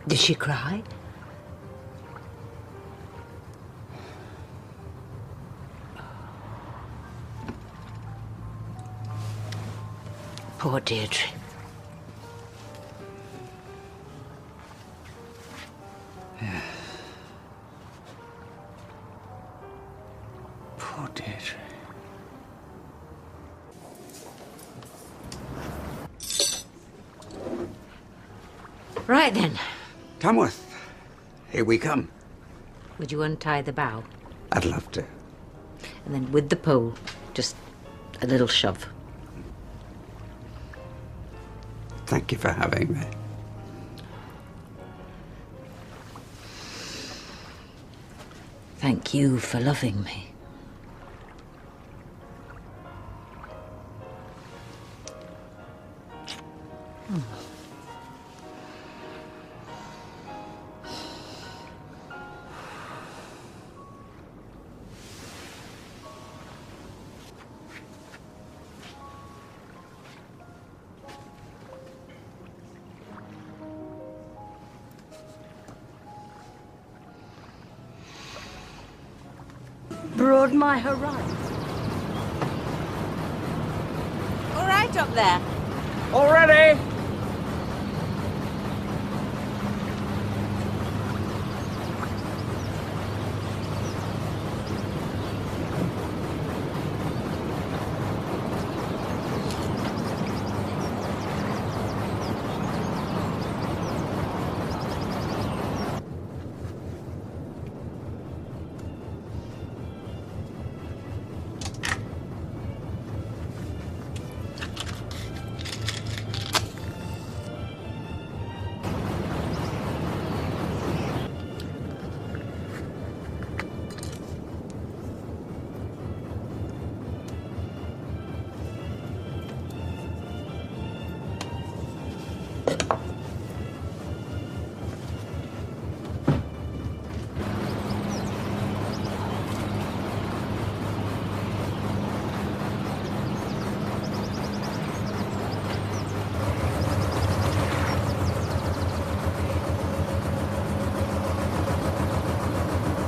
Did she cry? Poor Deirdre. Yeah. Poor Deirdre. Right then. Tamworth, here we come. Would you untie the bow? I'd love to. And then with the pole, just a little shove. Thank you for having me. Thank you for loving me. broaden my horizon. All right up there. Already?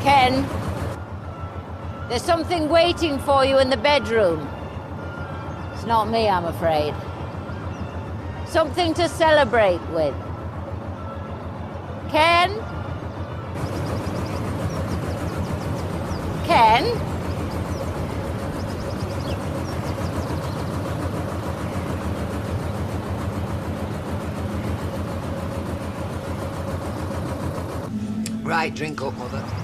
Ken, there's something waiting for you in the bedroom. It's not me, I'm afraid. Something to celebrate with. Ken? Ken? Right, drink up, Mother.